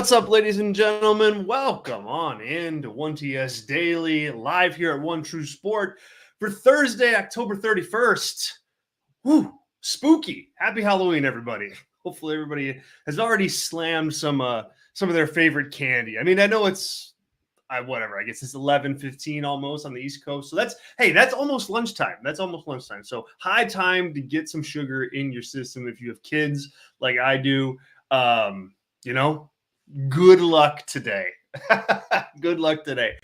What's up, ladies and gentlemen? Welcome on in to 1TS Daily, live here at One True Sport for Thursday, October 31st. Woo, spooky. Happy Halloween, everybody. Hopefully everybody has already slammed some of their favorite candy. I mean, I know it's whatever. I guess it's 11:15 almost on the East Coast. So that's almost lunchtime. So high time to get some sugar in your system if you have kids like I do. Good luck today. Good luck today.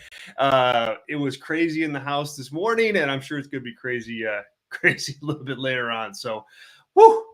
It was crazy in the house this morning, and I'm sure it's going to be crazy a little bit later on. So,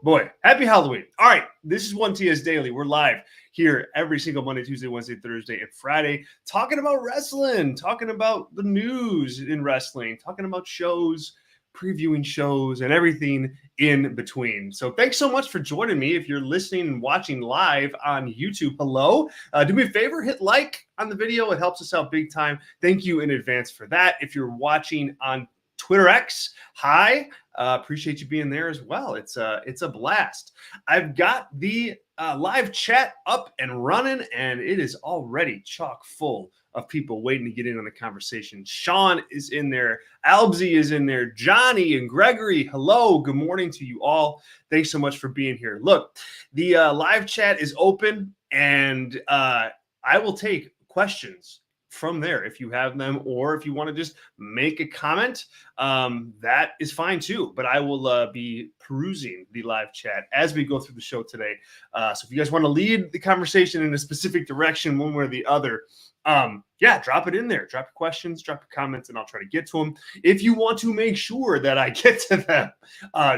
boy, happy Halloween. All right, this is 1TS Daily. We're live here every single Monday, Tuesday, Wednesday, Thursday, and Friday, talking about wrestling, talking about the news in wrestling, talking about shows, previewing shows, and everything in between. So thanks so much for joining me. If you're listening and watching live on YouTube, hello. Do me a favor, hit like on the video. It helps us out big time. Thank you in advance for that. If you're watching on Twitter X, hi. Appreciate you being there as well. It's a blast. I've got the live chat up and running, and it is already chock full of people waiting to get in on the conversation. Sean is in there. Albzy is in there. Johnny and Gregory, hello. Good morning to you all. Thanks so much for being here. Look, the live chat is open, and I will take questions from there if you have them, or if you want to just make a comment, that is fine too. But I will be perusing the live chat as we go through the show today. So if you guys want to lead the conversation in a specific direction, one way or the other, drop it in there. Drop your questions, drop your comments, and I'll try to get to them. If you want to make sure that I get to them,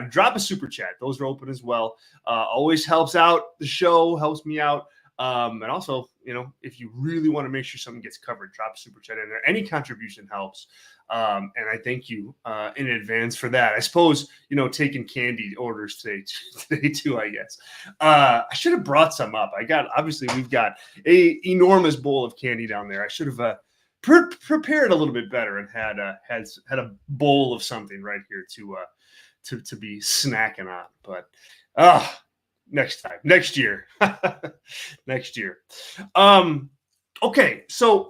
drop a super chat. Those are open as well. Always helps out the show, helps me out. And also, if you really want to make sure something gets covered, drop a super chat in there. Any contribution helps. And I thank you in advance for that. I suppose, taking candy orders today too, I guess. I should have brought some up. We've got a enormous bowl of candy down there. I should have prepared a little bit better and had a bowl of something right here to be snacking on. But, next year. Okay, so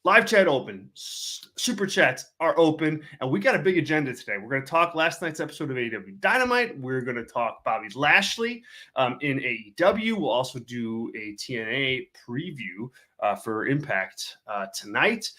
live chat open, super chats are open, and we got a big agenda today. We're going to talk last night's episode of AEW Dynamite. We're going to talk Bobby Lashley in AEW. We'll also do a TNA preview for Impact tonight.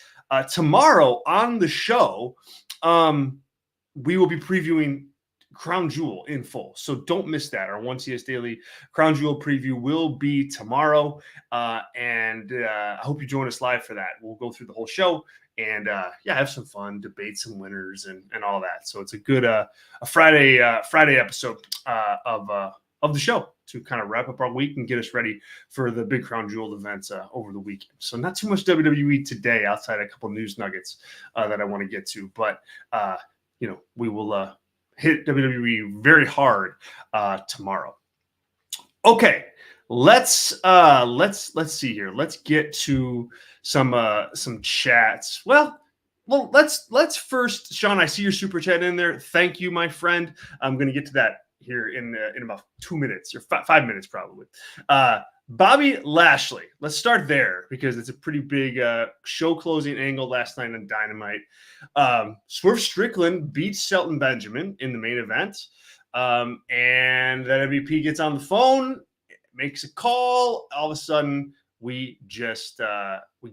Tomorrow on the show, we will be previewing Crown Jewel in full. So don't miss that. Our 1TS Daily Crown Jewel preview will be tomorrow. And I hope you join us live for that. We'll go through the whole show and have some fun, debate some winners and all that. So it's a good a Friday episode of the show to kind of wrap up our week and get us ready for the big Crown Jewel events over the weekend. So not too much WWE today outside a couple news nuggets that I want to get to. But, we will hit WWE very hard tomorrow. Okay, let's see here. Let's get to some chats. Well, let's first, Sean. I see your super chat in there. Thank you, my friend. I'm going to get to that here in about 2 minutes or 5 minutes probably. Bobby Lashley. Let's start there because it's a pretty big show closing angle last night on Dynamite. Swerve Strickland beats Shelton Benjamin in the main event. And then MVP gets on the phone, makes a call. All of a sudden, we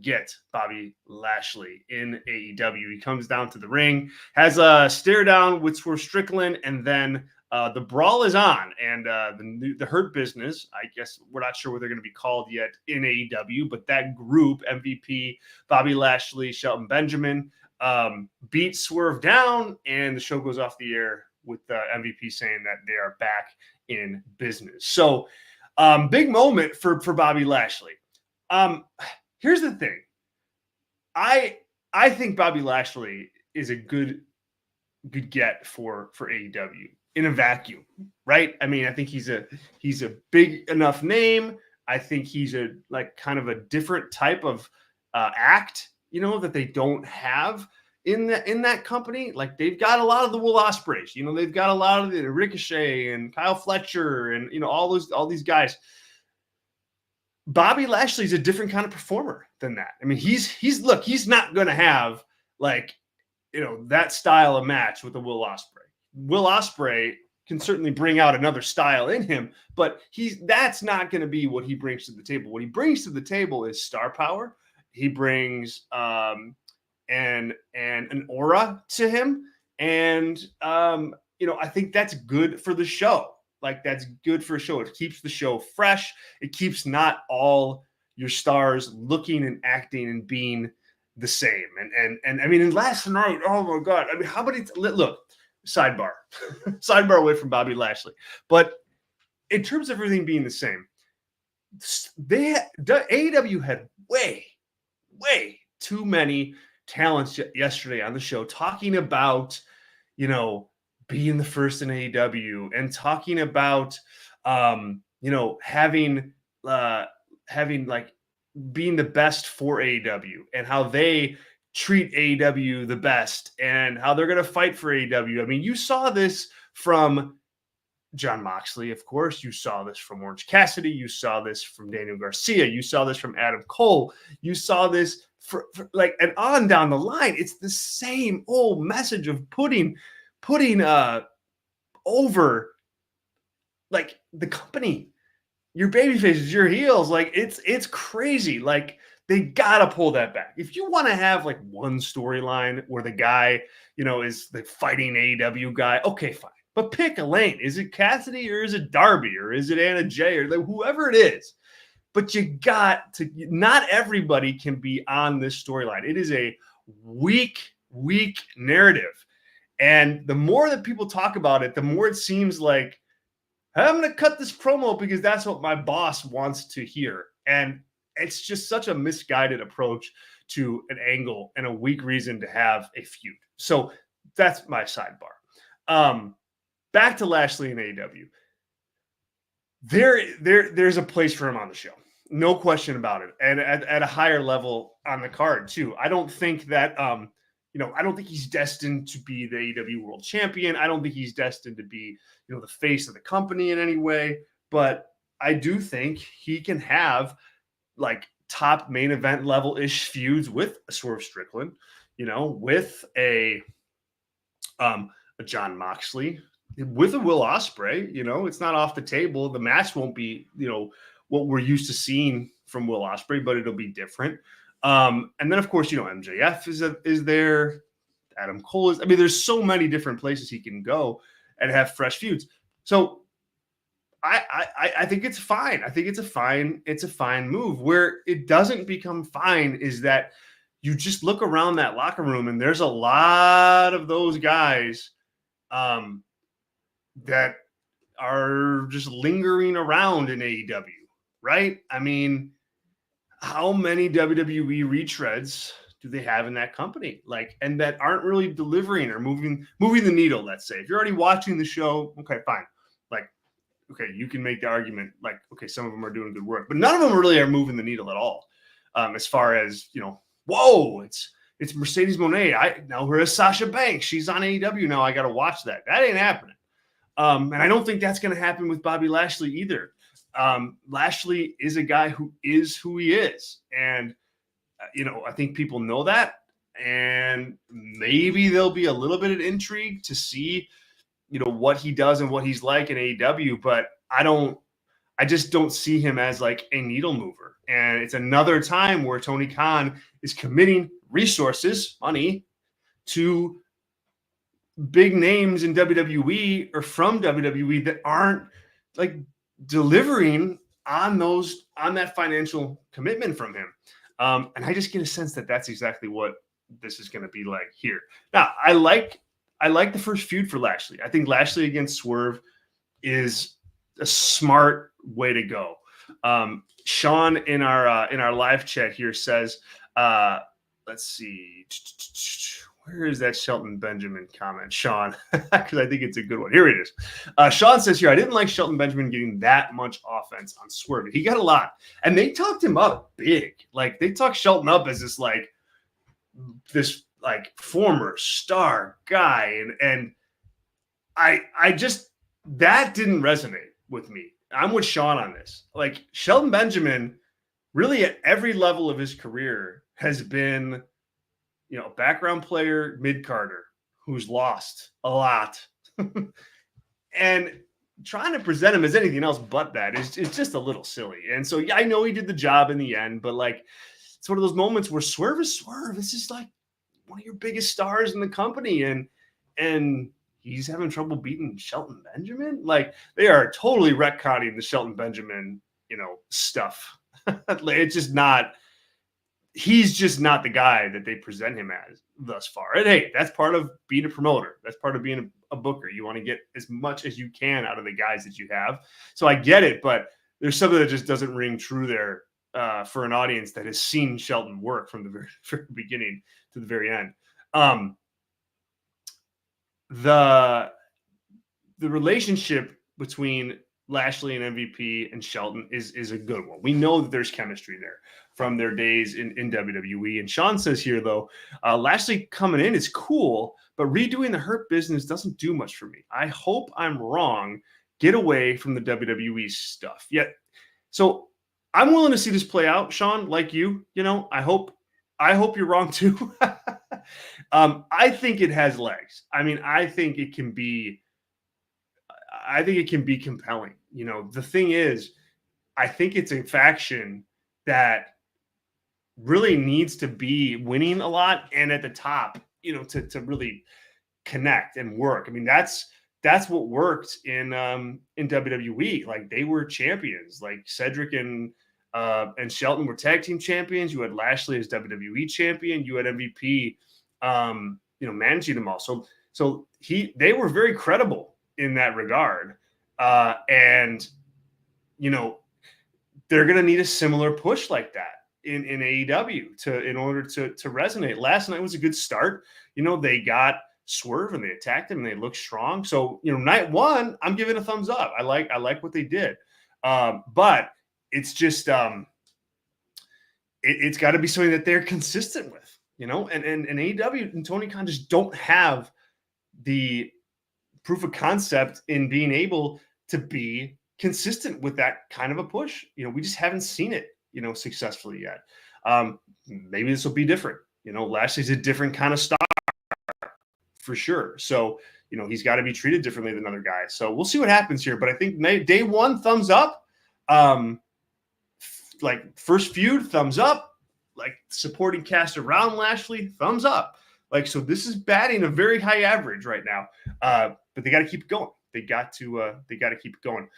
get Bobby Lashley in AEW. He comes down to the ring, has a stare down with Swerve Strickland, and then the brawl is on, and the Hurt Business, I guess we're not sure what they're going to be called yet in AEW, but that group, MVP, Bobby Lashley, Shelton Benjamin, beat Swerve down, and the show goes off the air with MVP saying that they are back in business. So big moment for Bobby Lashley. Here's the thing. I think Bobby Lashley is a good get for AEW. In a vacuum, right? I mean, I think he's a big enough name. I think he's a kind of a different type of act, that they don't have in that company. Like they've got a lot of the Will Ospreys, they've got a lot of the Ricochet and Kyle Fletcher and all these guys. Bobby Lashley is a different kind of performer than that. I mean, he's not going to have like, that style of match with the Will Ospreay. Will Ospreay can certainly bring out another style in him, but that's not going to be what he brings to the table. What he brings to the table is star power. He brings and an aura to him, and I think that's good for the show. Like, that's good for a show. It keeps the show fresh. It keeps not all your stars looking and acting and being the same. And I mean, and last night, oh my God. I mean, how many look, sidebar away from Bobby Lashley. But in terms of everything being the same, AEW had way too many talents yesterday on the show talking about, being the first in AEW and talking about, having like being the best for AEW and how they treat AEW the best and how they're going to fight for AEW. I mean, you saw this from Jon Moxley, of course. You saw this from Orange Cassidy. You saw this from Daniel Garcia. You saw this from Adam Cole. You saw this for like, and on down the line. It's the same old message of putting over like the company, your baby faces, your heels. Like, it's crazy. Like, they gotta pull that back. If you want to have like one storyline where the guy, is the fighting AEW guy, okay, fine. But pick a lane. Is it Cassidy or is it Darby or is it Anna Jay or whoever it is? But you got to, not everybody can be on this storyline. It is a weak narrative. And the more that people talk about it, the more it seems like, I'm going to cut this promo because that's what my boss wants to hear. And it's just such a misguided approach to an angle and a weak reason to have a feud. So that's my sidebar. Back to Lashley and AEW. There's a place for him on the show. No question about it. And at a higher level on the card too. I don't think that, I don't think he's destined to be the AEW World Champion. I don't think he's destined to be, the face of the company in any way. But I do think he can have like top main event level-ish feuds with a Swerve Strickland, with a Jon Moxley, with a Will Ospreay. It's not off the table. The match won't be, what we're used to seeing from Will Ospreay, but it'll be different. And then, of course, MJF is there. Adam Cole is. I mean, there's so many different places he can go and have fresh feuds. So I think it's fine. I think it's a fine move. Where it doesn't become fine is that you just look around that locker room and there's a lot of those guys that are just lingering around in AEW, right? I mean, how many WWE retreads do they have in that company? Like, and that aren't really delivering or moving the needle, let's say. If you're already watching the show, okay, fine. Like, okay, you can make the argument, like, okay, some of them are doing good work, but none of them really are moving the needle at all. As far as, whoa, it's Mercedes Moné. I know her as Sasha Banks. She's on AEW now. I got to watch that. That ain't happening. And I don't think that's going to happen with Bobby Lashley either. Lashley is a guy who is who he is. And, I think people know that. And maybe there'll be a little bit of intrigue to see, what he does and what he's like in AEW. But I just don't see him as like a needle mover. And it's another time where Tony Khan is committing resources, money, to big names in WWE or from WWE that aren't like delivering on that financial commitment from him. And I just get a sense that that's exactly what this is going to be like here. Now, I like the first feud for Lashley. I think Lashley against Swerve is a smart way to go. Sean in our live chat here says, let's see, where is that Shelton Benjamin comment, Sean? Because I think it's a good one. Here it is. Sean says here, I didn't like Shelton Benjamin getting that much offense on Swerve. He got a lot. And they talked him up big. Like, they talked Shelton up as this former star guy. And I just, that didn't resonate with me. I'm with Sean on this. Like, Shelton Benjamin really at every level of his career has been, a background player, mid-carder, who's lost a lot. And trying to present him as anything else but that is just a little silly. And so, yeah, I know he did the job in the end, but like, it's one of those moments where Swerve is Swerve. This is like one of your biggest stars in the company, and he's having trouble beating Shelton Benjamin. Like, they are totally retconning the Shelton Benjamin, stuff. It's just not. He's just not the guy that they present him as thus far. And hey, that's part of being a promoter. That's part of being a booker. You want to get as much as you can out of the guys that you have. So I get it, but there's something that just doesn't ring true there for an audience that has seen Shelton work from the very beginning to the very end. The relationship between Lashley and MVP and Shelton is a good one. We know that there's chemistry there from their days in WWE. And Sean says here, though, Lashley coming in is cool, but redoing the Hurt Business doesn't do much for me. I hope I'm wrong. Get away from the WWE stuff. Yet, so I'm willing to see this play out, Sean, like you. I hope you're wrong too. I think it has legs. I mean, I think it can be compelling. The thing is, I think it's a faction that really needs to be winning a lot and at the top, to really connect and work. I mean, that's what worked in WWE. Like, they were champions. Like, Cedric and Shelton were tag team champions. You had Lashley as WWE champion. You had MVP, managing them all. So they were very credible in that regard. And they're going to need a similar push like that in AEW in order to resonate. Last night was a good start. They got Swerve and they attacked him and they looked strong. So, night one, I'm giving a thumbs up. I like what they did. But it's just, it's got to be something that they're consistent with, and AEW and Tony Khan just don't have the proof of concept in being able to be consistent with that kind of a push. We just haven't seen it, successfully yet. Maybe this will be different. Lashley's a different kind of star for sure. So, he's got to be treated differently than other guys. So we'll see what happens here. But I think day one, thumbs up. Like, first feud, thumbs up. Like, supporting cast around Lashley, thumbs up. Like, so this is batting a very high average right now. But they got to keep it going. They got to keep it going.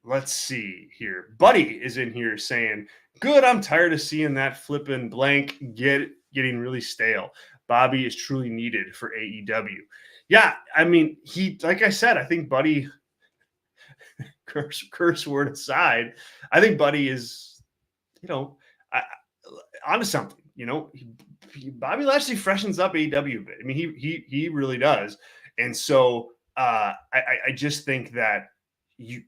Let's see here. Buddy is in here saying, good. I'm tired of seeing that flipping blank getting really stale. Bobby is truly needed for AEW. Yeah. I mean, like I said, I think Buddy, curse word aside, I think Buddy is, onto something. Bobby Lashley freshens up AEW a bit. I mean, he really does. And so I just think that you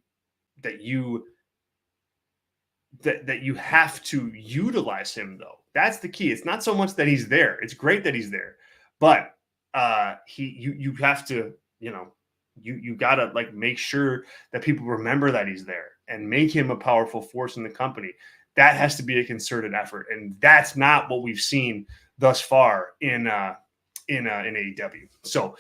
have to utilize him, though. That's the key. It's not so much that he's there. It's great that he's there, but you have to, you gotta like make sure that people remember that he's there and make him a powerful force in the company. That has to be a concerted effort, and that's not what we've seen thus far in AEW. So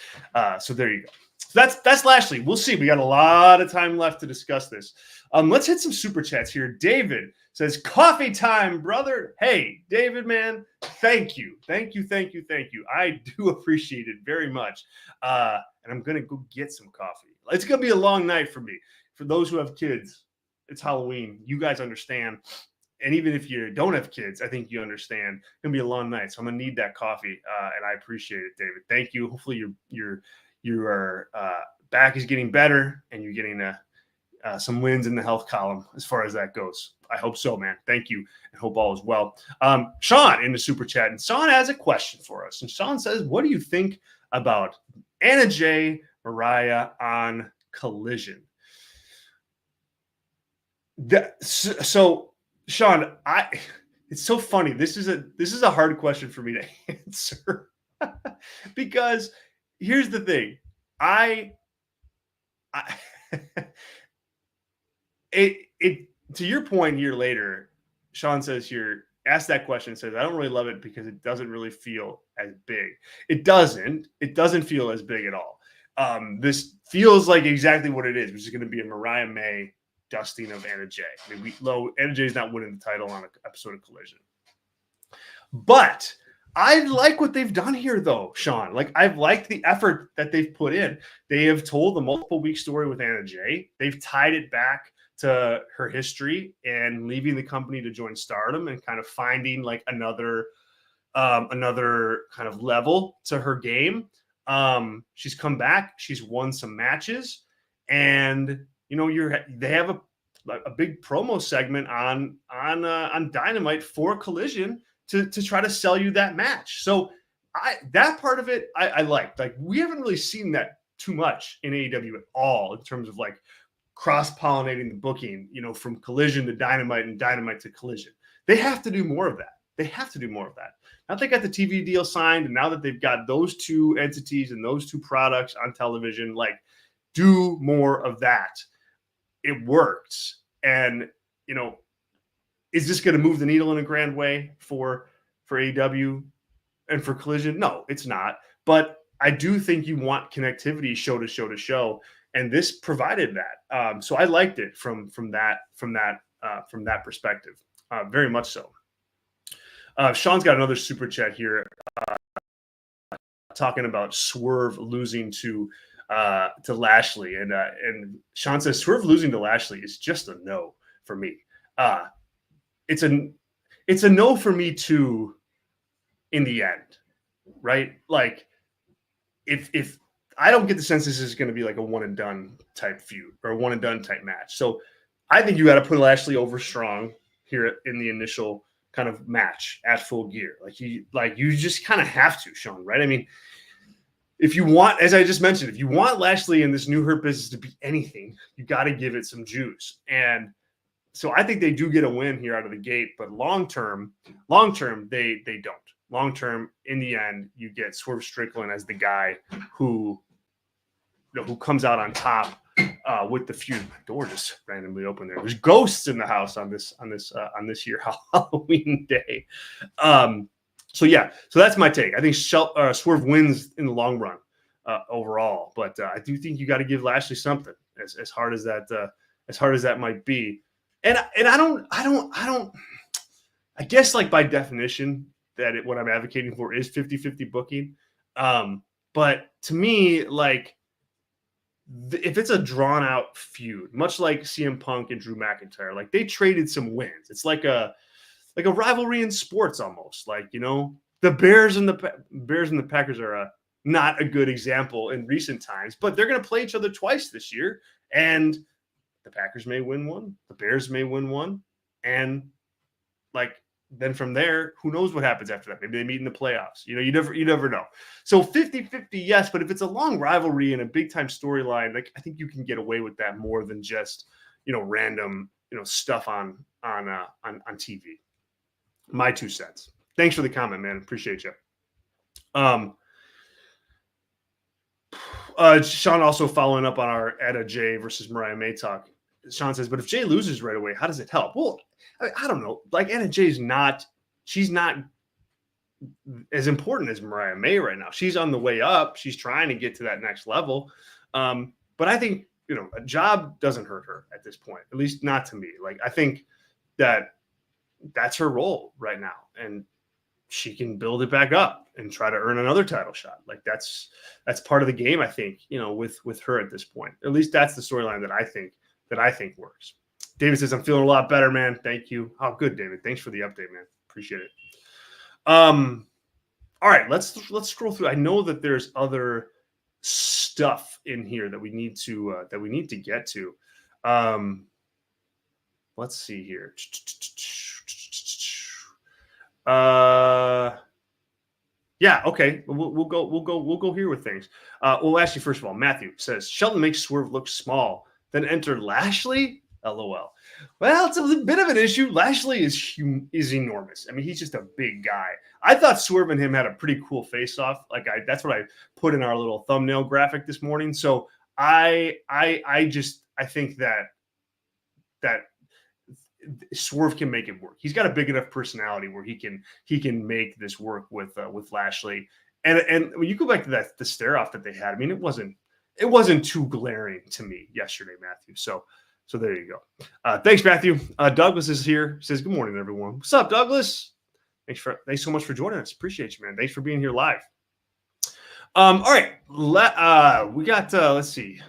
there you go. So that's Lashley. We'll see. We got a lot of time left to discuss this. Let's hit some super chats here. David says, "Coffee time, brother." Hey, David, man, thank you. I do appreciate it very much. And I'm gonna go get some coffee. It's gonna be a long night for me. For those who have kids, it's Halloween. You guys understand. And even if you don't have kids, I think you understand. It's gonna be a long night, so I'm gonna need that coffee, and I appreciate it, David. Thank you. Hopefully, your back is getting better, and you're getting some wins in the health column as far as that goes. I hope so, man. Thank you, and hope all is well. Sean in the super chat, and Sean has a question for us. And Sean says, "What do you think about Anna Jay, Mariah on Collision?" So. Sean, it's so funny. This is a hard question for me to answer because here's the thing. to your point, a year later, Sean says here, asked that question, says, I don't really love it because it doesn't really feel as big. It doesn't feel as big at all. This feels like exactly what it is, which is going to be a Mariah May dusting of Anna Jay. I mean, Anna Jay's not winning the title on an episode of Collision. But I like what they've done here, though, Sean. Like, I've liked the effort that they've put in. They have told the multiple-week story with Anna Jay. They've tied it back to her history and leaving the company to join Stardom and kind of finding like another kind of level to her game. She's come back. She's won some matches, and they have a big promo segment on Dynamite for Collision to try to sell you that match. So that part of it I liked. Like, we haven't really seen that too much in AEW at all in terms of like cross-pollinating the booking, from Collision to Dynamite and Dynamite to Collision. They have to do more of that. Now they got the TV deal signed, and now that they've got those two entities and those two products on television, like, do more of that. It works. And, is this going to move the needle in a grand way for AEW and for Collision? No, it's not. But I do think you want connectivity show to show to show. And this provided that. So I liked it from that perspective, very much so. Sean's got another super chat here, talking about Swerve losing to Lashley, and Sean says Swerve losing to Lashley is just a no for me. It's a no for me too. In the end, right? Like, if I don't get the sense this is going to be like a one and done type feud or a one and done type match. So I think you got to put Lashley over strong here in the initial kind of match at Full Gear. You just kind of have to, Sean, right? I mean, if you want, as I just mentioned, if you want Lashley in this new Hurt Business to be anything, you got to give it some juice. And so I think they do get a win here out of the gate, but long term, they don't. Long term, in the end, you get Swerve Strickland as the guy who comes out on top with the feud. My door just randomly opened there. There's ghosts in the house on this year Halloween day. So that's my take. I think Swerve wins in the long run overall, but I do think you got to give Lashley something, as hard as that might be. And I don't. I guess, like, by definition, that what I'm advocating for is 50-50 booking. But to me, like, if it's a drawn out feud, much like CM Punk and Drew McIntyre, like, they traded some wins. It's like a rivalry in sports almost. Like, the Bears and the Packers are not a good example in recent times, but they're going to play each other twice this year. And the Packers may win one, the Bears may win one. And, like, then from there, who knows what happens after that? Maybe they meet in the playoffs. You never know. So 50-50, yes, but if it's a long rivalry and a big time storyline, like, I think you can get away with that more than just, random, stuff on TV. My 2 cents. Thanks for the comment, man. Appreciate you. Sean also following up on our Anna Jay versus Mariah May talk. Sean says, but if Jay loses right away, how does it help? Well, I don't know. Like, Anna Jay's she's not as important as Mariah May right now. She's on the way up. She's trying to get to that next level. But I think, a job doesn't hurt her at this point, at least not to me. Like, I think that's her role right now. And she can build it back up and try to earn another title shot. Like, that's part of the game, I think, with her at this point. At least that's the storyline that I think works. David says, I'm feeling a lot better, man. Thank you. Oh, good, David. Thanks for the update, man. Appreciate it. All right, let's scroll through. I know that there's other stuff in here that we need to get to. Let's see here. Yeah, okay. We'll go here with things. Well, actually, first of all, Matthew says Shelton makes Swerve look small, then enter Lashley. LOL. Well, it's a bit of an issue. Lashley is enormous. I mean, he's just a big guy. I thought Swerve and him had a pretty cool face-off. Like, that's what I put in our little thumbnail graphic this morning. So I think that Swerve can make it work. He's got a big enough personality where he can make this work with Lashley. And when you go back to the stare off that they had, I mean, it wasn't too glaring to me yesterday, Matthew. So there you go. Thanks, Matthew. Douglas is here. Says good morning, everyone. What's up, Douglas? Thanks so much for joining us. Appreciate you, man. Thanks for being here live. All right. We got let's see,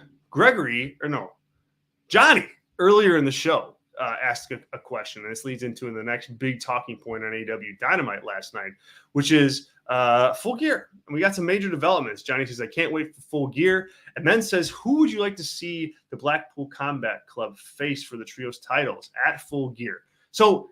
Johnny earlier in the show asked a question, and this leads into the next big talking point on AEW Dynamite last night, which is Full Gear. And we got some major developments. Johnny says, I can't wait for Full Gear, and then says, who would you like to see the Blackpool Combat Club face for the trios titles at Full Gear? So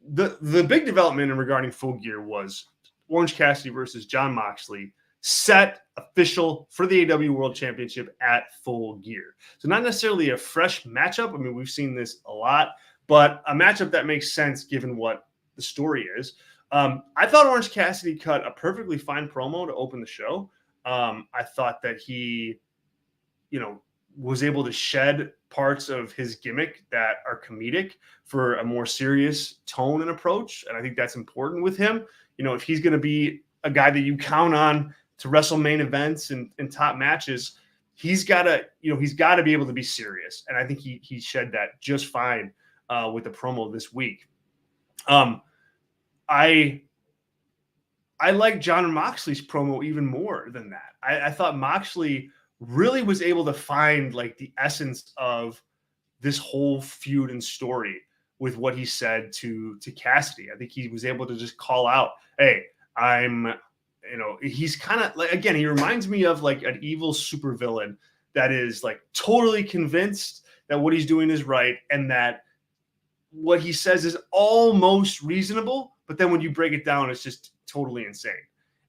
the big development regarding Full Gear was Orange Cassidy versus Jon Moxley, set official for the AEW World Championship at Full Gear. So not necessarily a fresh matchup. I mean, we've seen this a lot, but a matchup that makes sense given what the story is. I thought Orange Cassidy cut a perfectly fine promo to open the show. I thought that he, was able to shed parts of his gimmick that are comedic for a more serious tone and approach. And I think that's important with him. If he's going to be a guy that you count on to wrestle main events and top matches, he's got to be able to be serious. And I think he shed that just fine with the promo this week. I like Jon Moxley's promo even more than that. I thought Moxley really was able to find like the essence of this whole feud and story with what he said to Cassidy. I think he was able to just call out, hey, he's kind of like, again, he reminds me of like an evil supervillain that is like totally convinced that what he's doing is right and that what he says is almost reasonable, but then when you break it down, it's just totally insane.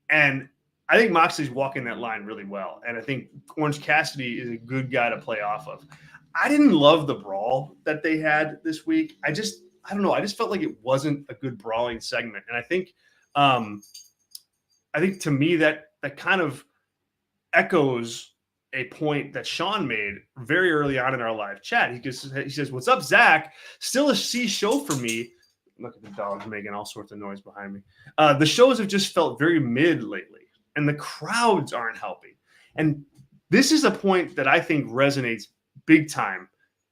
And I think Moxley's walking that line really well. And I think Orange Cassidy is a good guy to play off of. I didn't love the brawl that they had this week. I don't know. I just felt like it wasn't a good brawling segment. And I think to me that kind of echoes a point that Sean made very early on in our live chat. He says, what's up, Zach? Still a C show for me. Look at the dogs making all sorts of noise behind me. The shows have just felt very mid lately, and the crowds aren't helping. And this is a point that I think resonates big time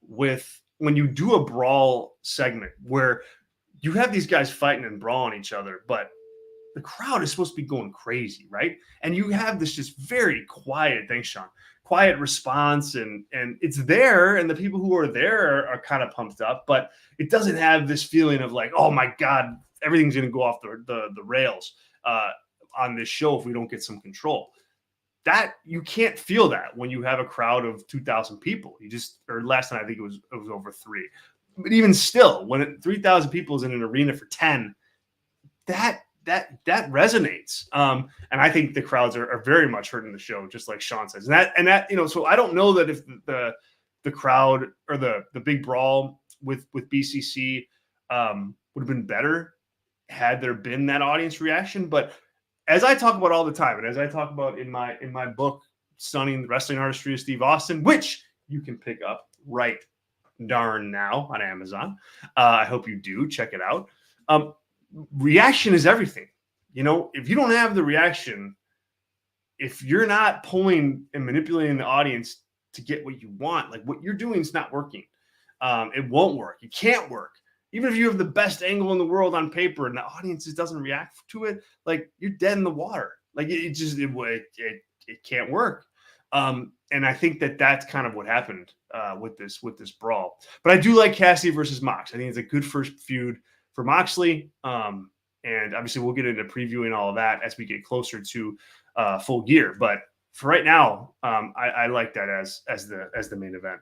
with when you do a brawl segment where you have these guys fighting and brawling each other, but the crowd is supposed to be going crazy, right? And you have this just very quiet, thanks, Sean, quiet response, and it's there, and the people who are there are kind of pumped up, but it doesn't have this feeling of like, oh my God, everything's going to go off the rails on this show if we don't get some control. That you can't feel that when you have a crowd of 2,000 people. Or last night I think it was over 3, but even still, when 3,000 people is in an arena for 10, that resonates. And I think the crowds are very much hurting the show, just like Sean says. And that, so I don't know that if the crowd or the big brawl with BCC would have been better had there been that audience reaction. But as I talk about all the time, and as I talk about in my book, Stunning the Wrestling Artistry of Steve Austin, which you can pick up right darn now on Amazon. I hope you do check it out. Reaction is everything. If you don't have the reaction, if you're not pulling and manipulating the audience to get what you want, like what you're doing is not working. It won't work. It can't work. Even if you have the best angle in the world on paper and the audience just doesn't react to it, like you're dead in the water. Like it can't work. And I think that's kind of what happened with this brawl. But I do like Cassidy versus Mox. I think it's a good first feud for Moxley. And obviously we'll get into previewing all of that as we get closer to Full Gear. But for right now, I like that as the main event.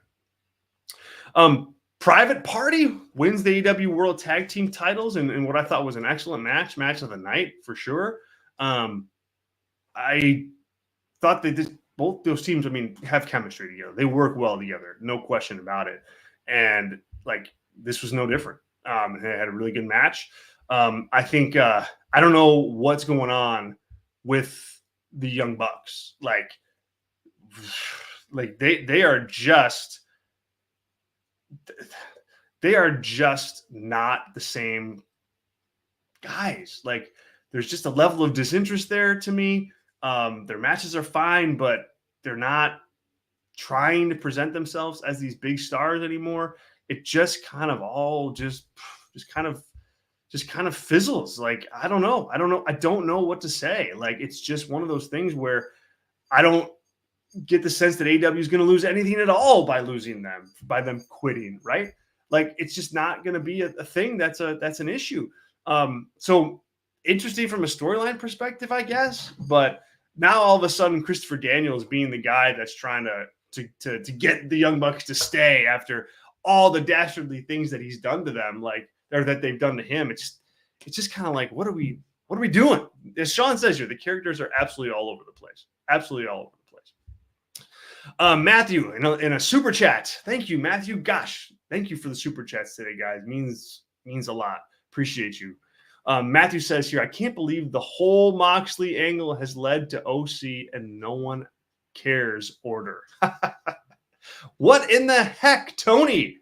Private Party wins the AEW World Tag Team titles in what I thought was an excellent match of the night for sure. I thought both those teams, have chemistry together. They work well together, no question about it. And like this was no different. They had a really good match. I think I don't know what's going on with the Young Bucks. Like they are just they are just not the same guys. Like, there's just a level of disinterest there to me. Their matches are fine, but they're not trying to present themselves as these big stars anymore. It just kind of all just kind of fizzles. Like, I don't know. I don't know what to say. Like, it's just one of those things where I don't get the sense that AEW is going to lose anything at all by them quitting, right? Like, it's just not going to be a thing that's an issue. So interesting from a storyline perspective, I guess. But now all of a sudden, Christopher Daniels being the guy that's trying to get the Young Bucks to stay after all the dastardly things that he's done to them, like, or that they've done to him. It's just kind of like, what are we doing? As Sean says here, the characters are absolutely all over the place. Absolutely all over the place. Matthew in a super chat. Thank you, Matthew. Gosh, thank you for the super chats today, guys. Means a lot. Appreciate you. Matthew says here, I can't believe the whole Moxley angle has led to OC and no one cares order. What in the heck, Tony?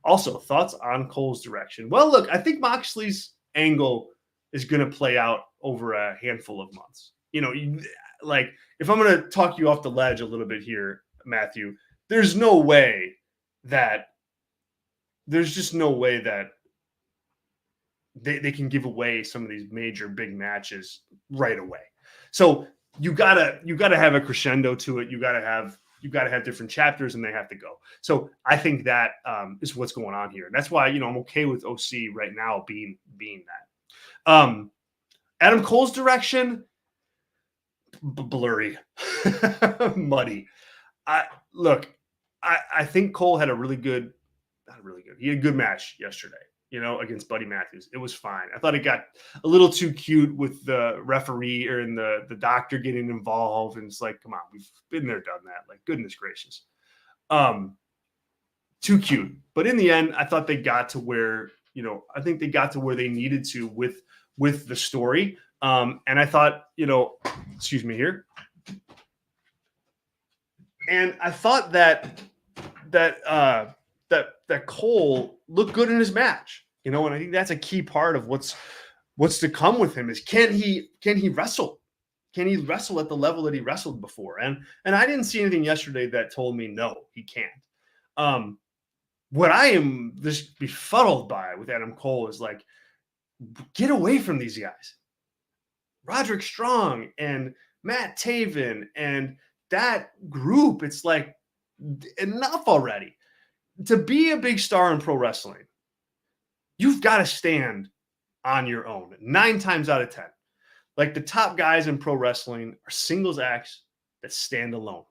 Also, thoughts on Cole's direction? Well, look, I think Moxley's angle is going to play out over a handful of months. Like, if I'm going to talk you off the ledge a little bit here, Matthew, there's just no way that they can give away some of these major big matches right away. So you gotta have a crescendo to it. You gotta have different chapters, and they have to go. So I think that is what's going on here. That's why I'm okay with OC right now being that. Adam Cole's direction, blurry, muddy. I think Cole had he had a good match yesterday, against Buddy Matthews. It was fine. I thought it got a little too cute with the referee or in the doctor getting involved. And it's like, come on, we've been there, done that. Like, goodness gracious. Too cute. But in the end, I thought they got to where, they needed to with the story. And I thought, excuse me here. And I thought that Cole looked good in his match, and I think that's a key part of what's to come with him is can he wrestle? Can he wrestle at the level that he wrestled before? And I didn't see anything yesterday that told me no, he can't. What I am just befuddled by with Adam Cole is like, get away from these guys. Roderick Strong and Matt Taven and that group, it's like, enough already. To be a big star in pro wrestling, you've got to stand on your own 9 times out of 10. Like, the top guys in pro wrestling are singles acts that stand alone.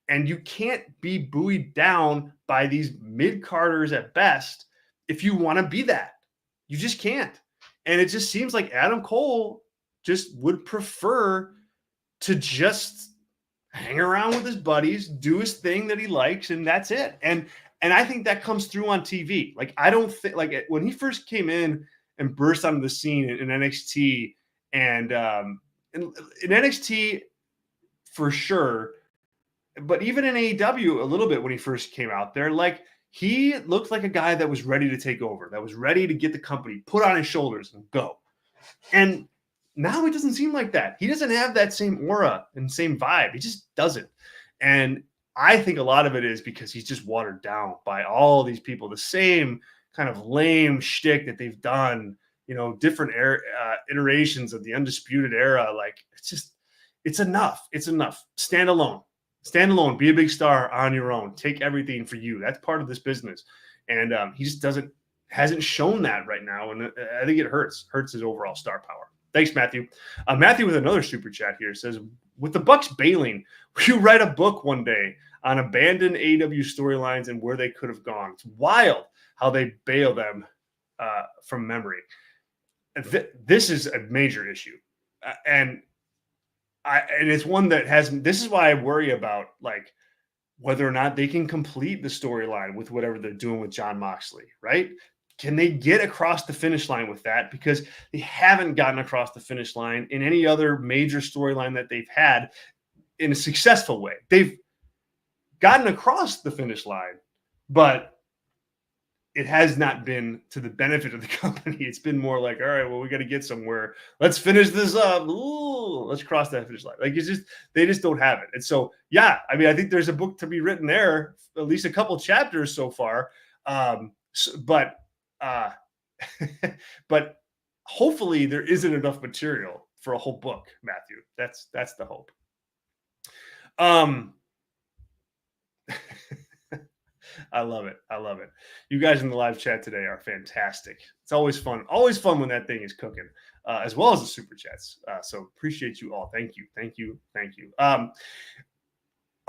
And you can't be buoyed down by these mid-carders at best if you want to be that. You just can't. And it just seems like Adam Cole just would prefer to just hang around with his buddies, do his thing that he likes, and that's it. And I think that comes through on TV. Like, I don't think, like, when he first came in and burst onto the scene in NXT and in NXT for sure, but even in AEW a little bit when he first came out there, like, he looked like a guy that was ready to take over, that was ready to get the company, put on his shoulders and go. And now he doesn't seem like that. He doesn't have that same aura and same vibe. He just doesn't. And I think a lot of it is because he's just watered down by all these people, the same kind of lame shtick that they've done, different iterations of the Undisputed Era. Like, it's enough. It's enough. Stand alone. Be a big star on your own. Take everything for you. That's part of this business. And he just hasn't shown that right now. And I think it hurts his overall star power. Thanks, Matthew. Matthew with another super chat here says, with the Bucks bailing, will you write a book one day on abandoned AEW storylines and where they could have gone? It's wild how they bail them from memory. This is a major issue. And it's one that this is why I worry about, like, whether or not they can complete the storyline with whatever they're doing with Jon Moxley, right? Can they get across the finish line with that? Because they haven't gotten across the finish line in any other major storyline that they've had in a successful way. They've gotten across the finish line, but it has not been to the benefit of the company. It's been more like, all right, well, we got to get somewhere. Let's finish this up. Ooh, let's cross that finish line. Like they just don't have it. And so, yeah, I mean, I think there's a book to be written there, at least a couple chapters so far. But hopefully there isn't enough material for a whole book, Matthew. That's the hope. I love it. You guys in the live chat today are fantastic. It's always fun when that thing is cooking, as well as the super chats. So appreciate you all. Thank you.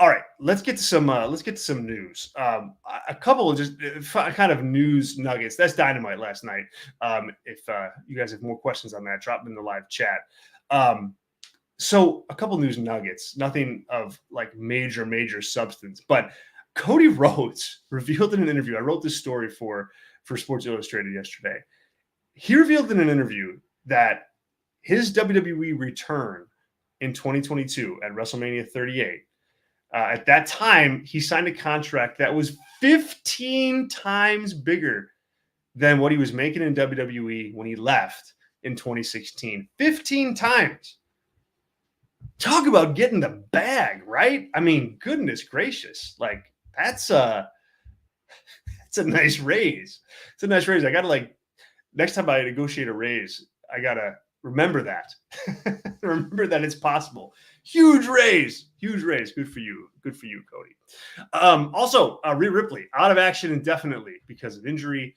All right, let's get to some news. A couple of just kind of news nuggets. That's Dynamite last night. If you guys have more questions on that, drop them in the live chat. So a couple news nuggets, nothing of like major substance, but Cody Rhodes revealed in an interview. I wrote this story for Sports Illustrated yesterday. He revealed in an interview that his WWE return in 2022 at WrestleMania 38, at that time, he signed a contract that was 15 times bigger than what he was making in WWE when he left in 2016. 15 times. Talk about getting the bag, right? I mean, goodness gracious. Like, that's a nice raise. It's a nice raise. I got to next time I negotiate a raise, I got to remember that. Remember that it's possible. Huge raise. Good for you, Cody. Also, Rhea Ripley out of action indefinitely because of injury,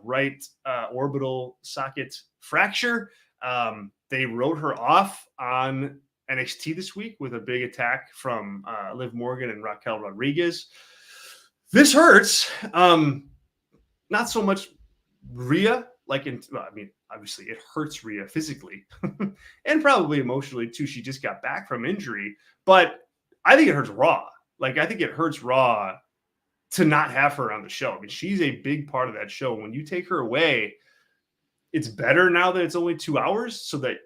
right orbital socket fracture. They wrote her off on NXT this week with a big attack from Liv Morgan and Raquel Rodriguez. This hurts. Not so much Rhea, obviously it hurts Rhea physically and probably emotionally too. She just got back from injury, but I think it hurts Raw. I think it hurts Raw to not have her on the show. I mean, she's a big part of that show. When you take her away, it's better now that it's only 2 hours, so that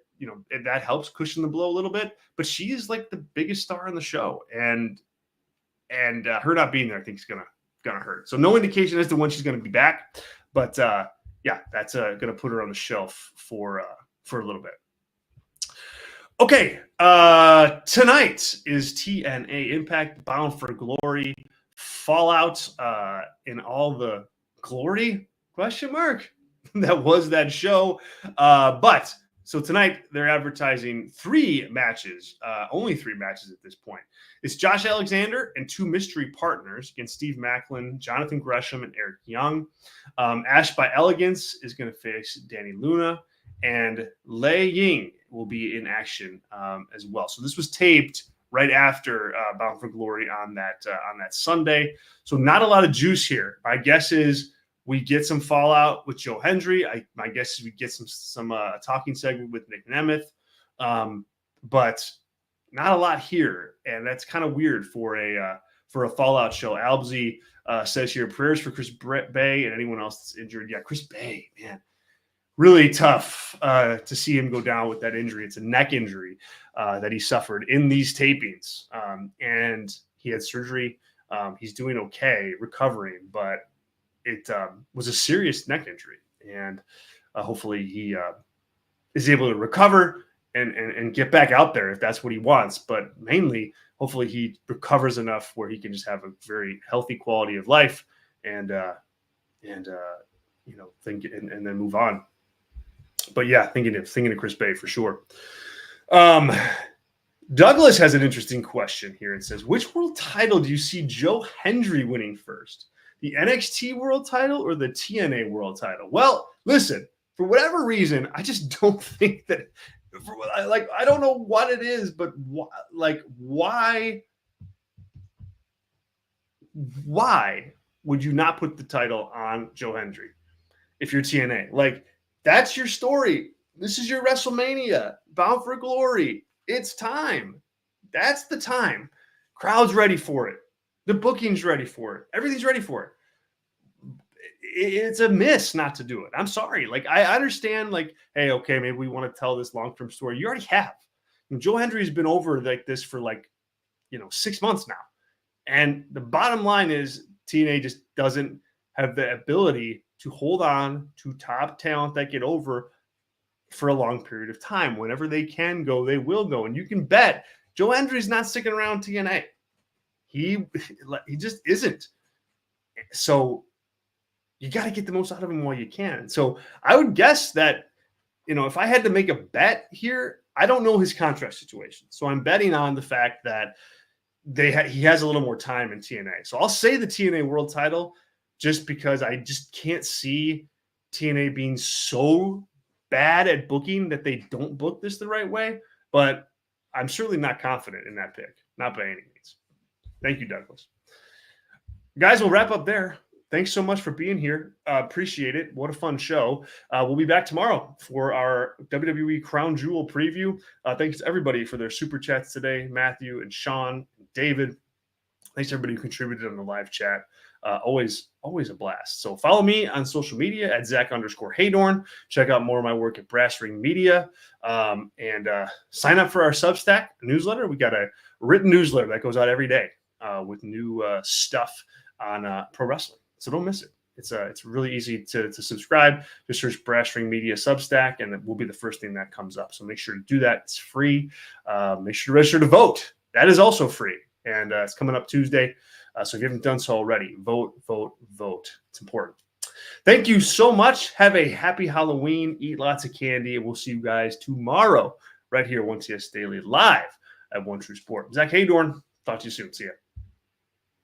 that helps cushion the blow a little bit. But she is like the biggest star on the show, and her not being there, I think, is gonna hurt. So no indication as to when she's gonna be back, but yeah, that's gonna put her on the shelf for a little bit. Okay, tonight is TNA Impact Bound for Glory Fallout in all the glory ? That was that show, but. So tonight they're advertising 3 matches, only 3 matches at this point. It's Josh Alexander and 2 mystery partners against Steve Maclin, Jonathan Gresham, and Eric Young. Ash by Elegance is going to face Danny Luna, and Lei Ying will be in action as well. So this was taped right after Bound for Glory on that Sunday. So not a lot of juice here. My guess is we get some fallout with Joe Hendry. My guess is we get some talking segment with Nick Nemeth, but not a lot here, and that's kind of weird for a fallout show. Albzy says here prayers for Chris Bay and anyone else that's injured. Yeah, Chris Bay, man, really tough to see him go down with that injury. It's a neck injury that he suffered in these tapings, and he had surgery. He's doing okay, recovering, but it was a serious neck injury, and hopefully he is able to recover and get back out there if that's what he wants. But mainly, hopefully he recovers enough where he can just have a very healthy quality of life and then move on. But yeah, thinking of Chris Bay for sure. Douglas has an interesting question here. It says, which world title do you see Joe Hendry winning first? The NXT world title or the TNA world title? Well, listen, for whatever reason, I just don't think that, I don't know what it is, but why would you not put the title on Joe Hendry if you're TNA? That's your story. This is your WrestleMania, Bound for Glory. It's time. That's the time. Crowd's ready for it. The booking's ready for it. Everything's ready for it. It's a miss not to do it. I'm sorry. I understand, hey, okay, maybe we want to tell this long-term story. You already have. Joe Hendry's been over this for 6 months now. And the bottom line is TNA just doesn't have the ability to hold on to top talent that get over for a long period of time. Whenever they can go, they will go. And you can bet Joe Hendry's not sticking around TNA. He just isn't. So you got to get the most out of him while you can. So I would guess that, if I had to make a bet here, I don't know his contract situation. So I'm betting on the fact that he has a little more time in TNA. So I'll say the TNA world title just because I just can't see TNA being so bad at booking that they don't book this the right way. But I'm certainly not confident in that pick. Not by any means. Thank you, Douglas. Guys, we'll wrap up there. Thanks so much for being here. Appreciate it. What a fun show. We'll be back tomorrow for our WWE Crown Jewel preview. Thanks to everybody for their super chats today. Matthew and Sean, and David. Thanks to everybody who contributed on the live chat. Always a blast. So follow me on social media at Zack_Heydorn. Check out more of my work at Brass Ring Media. And sign up for our Substack newsletter. We got a written newsletter that goes out every day with new stuff on pro wrestling. So don't miss it. It's really easy to subscribe. Just search Brass Ring Media Substack, and it will be the first thing that comes up. So make sure to do that. It's free. Make sure to register to vote. That is also free, and it's coming up Tuesday. So if you haven't done so already, vote. It's important. Thank you so much. Have a happy Halloween. Eat lots of candy, and we'll see you guys tomorrow right here, 1TS Daily, live at One True Sport. Zack Heydorn. Talk to you soon. See ya.